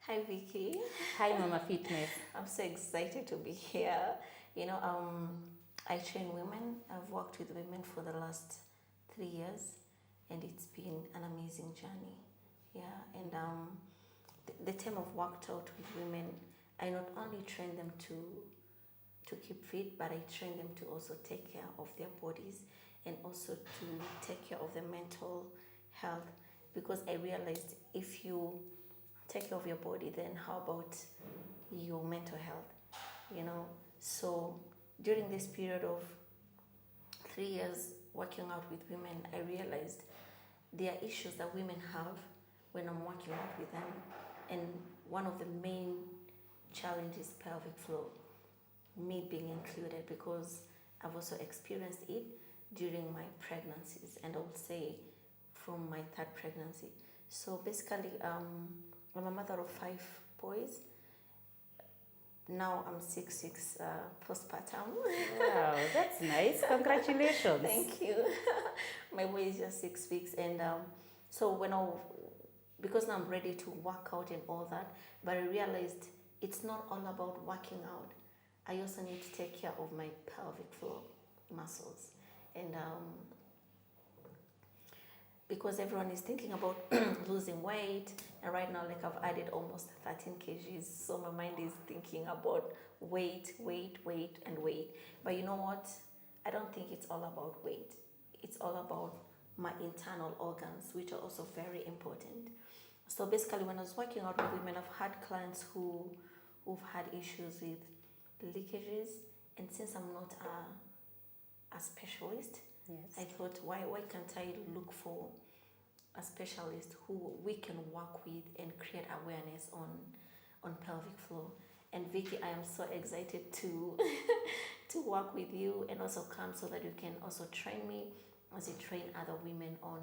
Hi Vicky. Hi, Mama Fitness. I'm so excited to be here. You know, I train women. I've worked with women for the last 3 years, and it's been an amazing journey. Yeah, and the term of worked out with women, I not only train them to keep fit, but I train them to also take care of their bodies and also to take care of their mental health, because I realized if you take care of your body, then how about your mental health? You know, so during this period of 3 years working out with women, I realized there are issues that women have when I'm working out with them, and one of the main challenges is pelvic floor, me being included, because I've also experienced it during my pregnancies, and I would say from my third pregnancy. So basically, I'm a mother of 5 boys. Now I'm 6'6" postpartum. Wow, that's nice. Congratulations. Thank you. My boy is just 6 weeks, and so because now I'm ready to work out and all that, but I realized it's not all about working out. I also need to take care of my pelvic floor muscles, and because everyone is thinking about losing weight, and right now, like, I've added almost 13 kgs, so my mind is thinking about weight, and weight. But you know what? I don't think it's all about weight. It's all about my internal organs, which are also very important. So basically, when I was working out with women, I've had clients who've had issues with leakages, and since I'm not a specialist, Yes. I thought, why can't I look for a specialist who we can work with and create awareness on pelvic floor? And Vicky, I am so excited to to work with you and also come so that you can also train me as you train other women on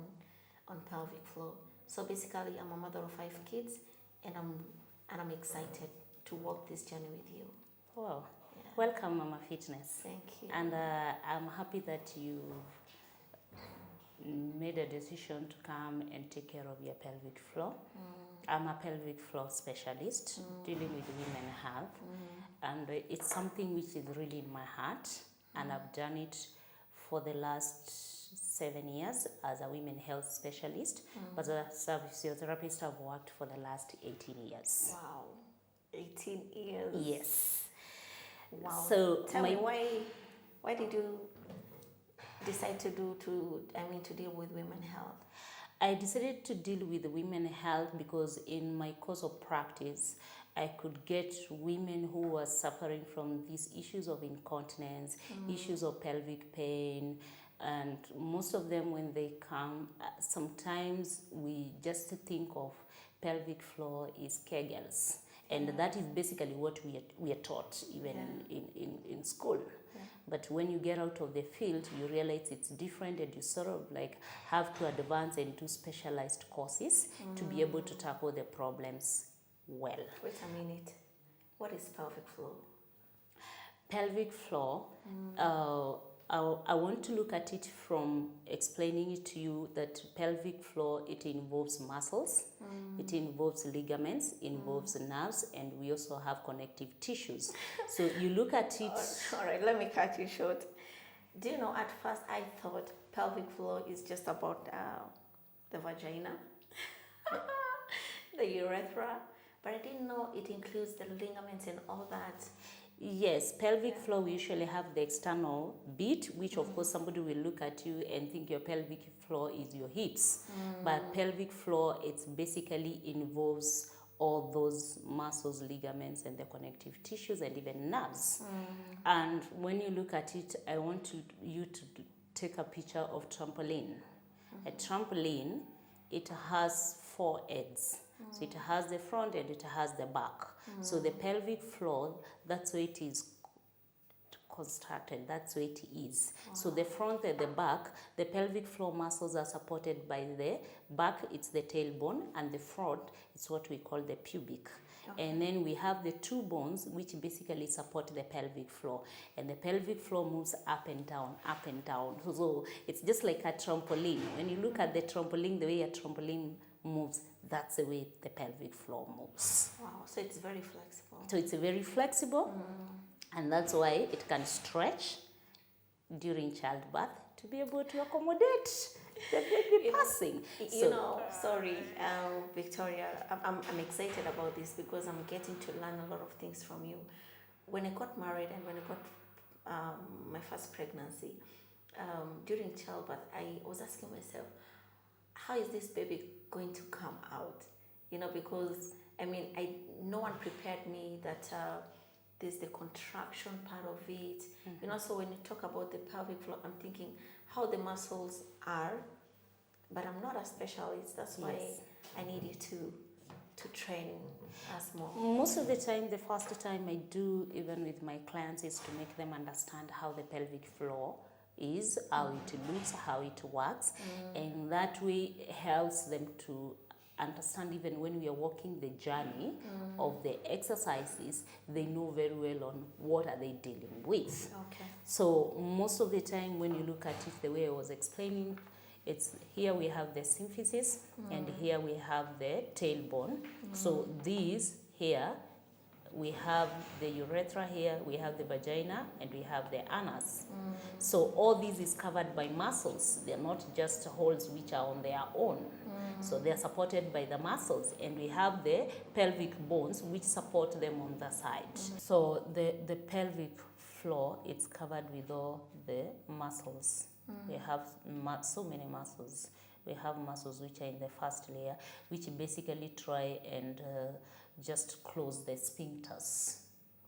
pelvic floor. So basically, I'm a mother of 5 kids, and I'm excited to walk this journey with you. Wow. Yeah. Welcome, Mama Fitness. Thank you. And I'm happy that you made a decision to come and take care of your pelvic floor. I'm a pelvic floor specialist dealing with women health, and it's something which is really in my heart, and I've done it for the last 7 years as a women health specialist, but as a physiotherapist, I've worked for the last 18 years. Wow, 18 years. Yes. Wow. So Tell me, why did you decide to deal with women health? I decided to deal with women health because in my course of practice, I could get women who were suffering from these issues of incontinence, issues of pelvic pain, and most of them, when they come, sometimes we just think of pelvic floor is Kegels. And that is basically what we are taught even in school. Yeah. But when you get out of the field, you realize it's different, and you sort of like have to advance and do specialized courses to be able to tackle the problems well. Wait a minute. What is pelvic floor? Pelvic floor, I want to look at it from explaining it to you that pelvic floor, it involves muscles, it involves ligaments, involves nerves, and we also have connective tissues. So you look at it. All right, let me cut you short. Do you know, at first I thought pelvic floor is just about the vagina, the urethra, but I didn't know it includes the ligaments and all that. Yes, pelvic floor, we usually have the external bit, which of course somebody will look at you and think your pelvic floor is your hips. But pelvic floor, it's basically involves all those muscles, ligaments, and the connective tissues, and even nerves. And when you look at it, I want you to take a picture of trampoline. A trampoline, it has 4 ends. So it has the front and it has the back. So the pelvic floor, that's where it is constructed, that's where it is. So the front and the back, the pelvic floor muscles are supported by the back, it's the tailbone, and the front, it's what we call the pubic. Okay. And then we have the 2 bones which basically support the pelvic floor, and the pelvic floor moves up and down, up and down. So it's just like a trampoline. When you look at the trampoline, the way a trampoline moves, that's the way the pelvic floor moves. Wow. it's very flexible. So it's very flexible, and that's why it can stretch during childbirth to be able to accommodate the baby passing. Sorry, Victoria, I'm excited about this because I'm getting to learn a lot of things from you. When I got married and when I got my first pregnancy, during childbirth, I was asking myself, how is this baby going to come out? Because no one prepared me that there's the contraction part of it. So when you talk about the pelvic floor, I'm thinking how the muscles are, but I'm not a specialist. That's why I need you to train us more. Most of the time, the first time I do, even with my clients, is to make them understand how the pelvic floor is, how it looks, how it works, and that way helps them to understand. Even when we are walking the journey of the exercises, they know very well on what are they dealing with. Okay. So most of the time when you look at it the way I was explaining, it's here we have the symphysis and here we have the tailbone. So these here, we have the urethra here, we have the vagina, and we have the anus. So all this is covered by muscles. They're not just holes which are on their own. So they're supported by the muscles, and we have the pelvic bones which support them on the side. So the pelvic floor, it's covered with all the muscles. We have so many muscles. We have muscles which are in the first layer, which basically try and just close the sphincters.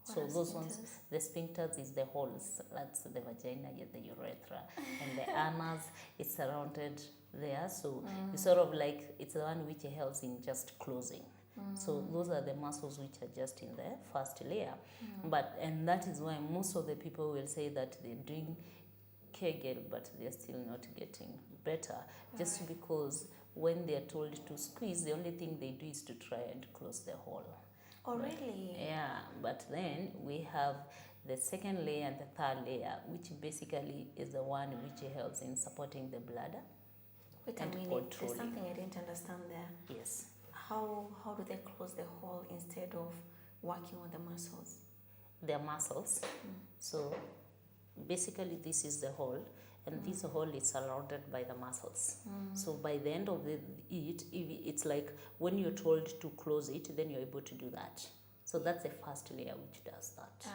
So those ones, the sphincters is the holes. That's the vagina, the urethra, and the anus. It's surrounded there. So it's sort of like it's the one which helps in just closing. So those are the muscles which are just in the first layer. And that is why most of the people will say that they're doing Kegel, but they're still not getting better, just because when they're told to squeeze, the only thing they do is to try and close the hole. Oh, really? Yeah, but then we have the second layer and the third layer, which basically is the one which helps in supporting the bladder. Wait a minute, there's something I didn't understand there. Yes. How do they close the hole instead of working on the muscles? They're muscles. So basically this is the hole, and this hole is surrounded by the muscles. So by the end of it's like when you're told to close it, then you're able to do that. So that's the first layer which does that.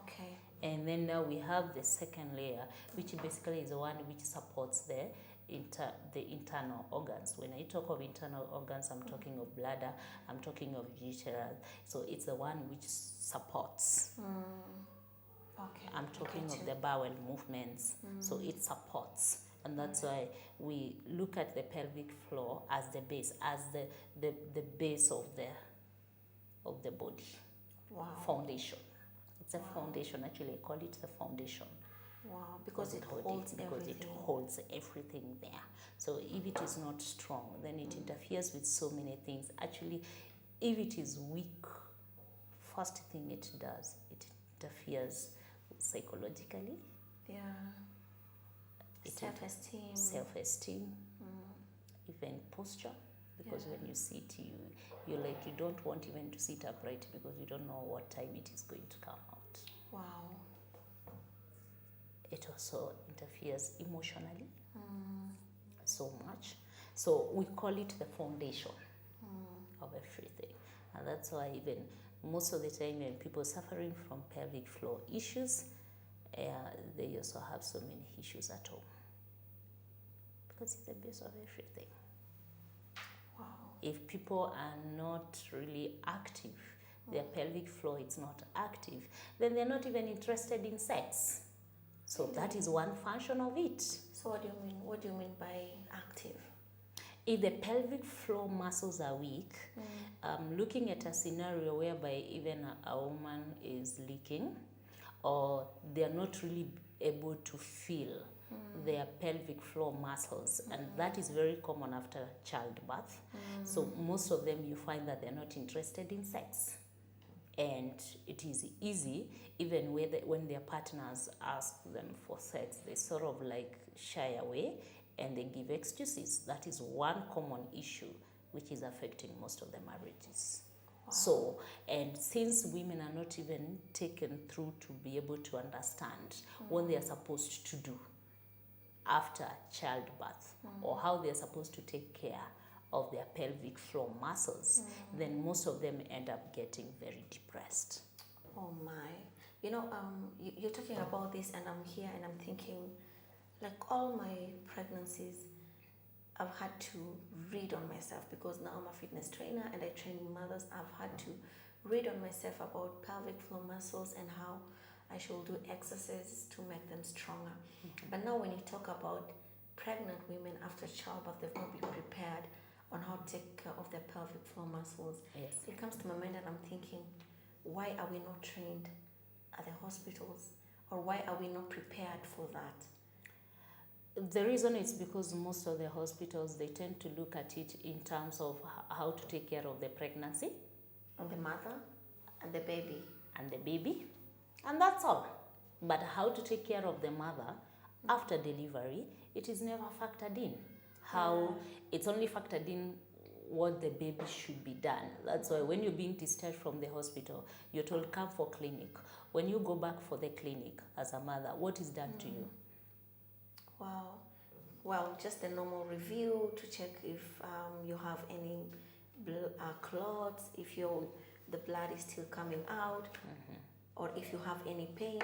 Okay. And then now we have the second layer, which basically is the one which supports the internal organs. When I talk of internal organs, I'm talking of bladder, I'm talking of uterus. So it's the one which supports. Okay. I'm talking of the bowel movements. So it supports. And that's why we look at the pelvic floor as the base, as the base of the body. Wow. Foundation. It's a foundation. Actually, I call it the foundation. Wow, because it holds everything. It holds everything there. So if it is not strong, then it interferes with so many things. Actually, if it is weak, first thing it does, it interferes psychologically. Yeah. Self-esteem. Self-esteem. Even posture. Because when you sit, you don't want even to sit upright because you don't know what time it is going to come out. Wow. It also interferes emotionally so much. So we call it the foundation of everything. And that's why even most of the time when people suffering from pelvic floor issues, they also have so many issues at home. Because it's the base of everything. Wow. If people are not really active, their pelvic floor is not active, then they're not even interested in sex. So that is one function of it. So what do you mean? What do you mean by active? If the pelvic floor muscles are weak, looking at a scenario whereby even a woman is leaking, or they are not really able to feel their pelvic floor muscles, and that is very common after childbirth. So most of them you find that they're not interested in sex. And it is easy, even when their partners ask them for sex, they sort of like shy away and they give excuses. That is one common issue which is affecting most of the marriages. So, and since women are not even taken through to be able to understand what they are supposed to do after childbirth or how they are supposed to take care of their pelvic floor muscles, then most of them end up getting very depressed. Oh my. You know, you're talking about this, and I'm here and I'm thinking, like all my pregnancies, I've had to read on myself because now I'm a fitness trainer and I train mothers. I've had to read on myself about pelvic floor muscles and how I should do exercises to make them stronger. But now when you talk about pregnant women after childbirth, they've not been prepared on how to take care of their pelvic floor muscles. Yes. It comes to my mind and I'm thinking, why are we not trained at the hospitals, or why are we not prepared for that? The reason is because most of the hospitals, they tend to look at it in terms of how to take care of the pregnancy. And the mother and the baby. And the baby. And that's all. But how to take care of the mother after delivery, it is never factored in. How it's only factored in what the baby should be done. That's why when you're being discharged from the hospital, you're told come for clinic. When you go back for the clinic as a mother, what is done to you? Wow. Well, just a normal review to check if you have any clots, if the blood is still coming out, or if you have any pains,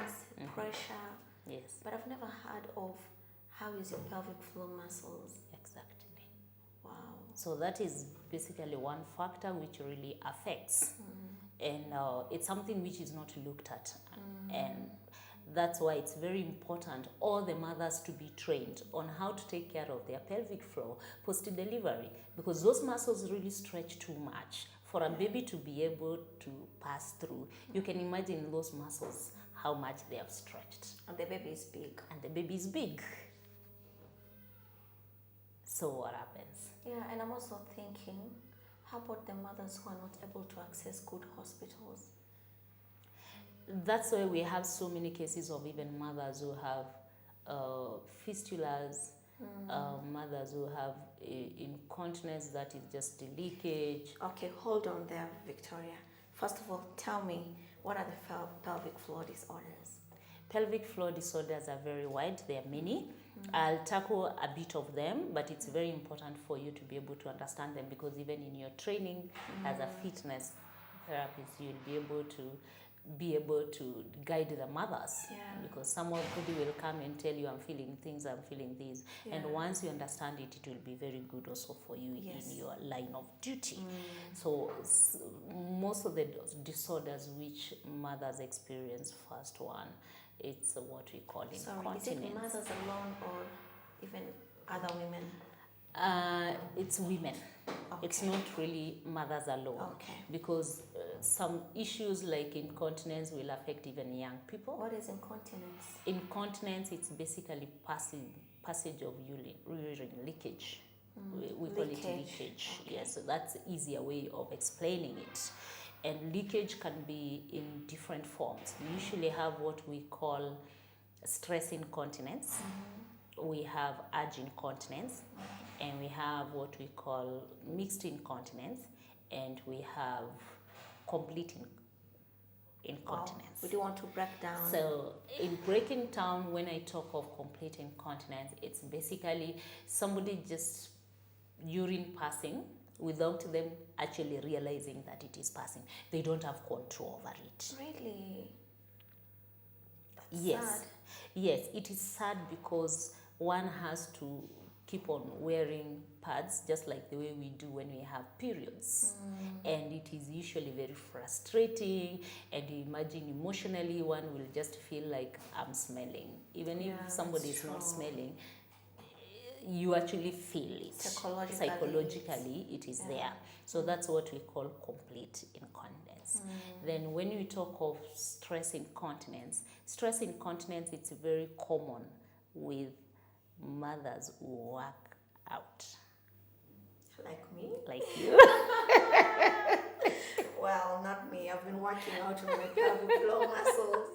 pressure. Yes. But I've never heard of how is your pelvic floor muscles. Exactly. Wow. So that is basically one factor which really affects. And it's something which is not looked at. And that's why it's very important all the mothers to be trained on how to take care of their pelvic floor post-delivery, because those muscles really stretch too much for a baby to be able to pass through. You can imagine those muscles, how much they have stretched. And the baby is big. And the baby is big. So what happens? Yeah, and I'm also thinking, how about the mothers who are not able to access good hospitals? That's why we have so many cases of even mothers who have fistulas, mothers who have incontinence, that is just the leakage. Okay, hold on there, Victoria. First of all, tell me, what are the pelvic floor disorders? Pelvic floor disorders are very wide. There are many. I'll tackle a bit of them, but it's very important for you to be able to understand them, because even in your training as a fitness therapist, you'll be able to guide the mothers, because somebody will come and tell you, I'm feeling things, I'm feeling this. And once you understand it, it will be very good also for you in your line of duty. So most of the disorders which mothers experience, first one, it's what we call incontinence. Is it mothers alone or even other women? It's women. Okay. It's not really mothers alone. Okay. Because some issues like incontinence will affect even young people. What is incontinence? Incontinence, it's basically passage of urine leakage. We call it leakage. Okay. Yes, so that's an easier way of explaining it. And leakage can be in different forms. We usually have what we call stress incontinence. We have urge incontinence. And we have what we call mixed incontinence, and we have complete incontinence. Wow. We do want to break down. So in breaking down, when I talk of complete incontinence, it's basically somebody just urine passing without them actually realizing that it is passing. They don't have control over it. Really? That's yes. sad. Yes, it is sad because one has to keep on wearing pads just like the way we do when we have periods. And it is usually very frustrating, and you imagine emotionally one will just feel like I'm smelling. Even if somebody is not smelling, you actually feel it. Psychologically it is there. So that's what we call complete incontinence. Then when we talk of stress incontinence, it's very common with mothers who work out. Like me? Like you. Well, not me. I've been working out on my pelvic floor muscles.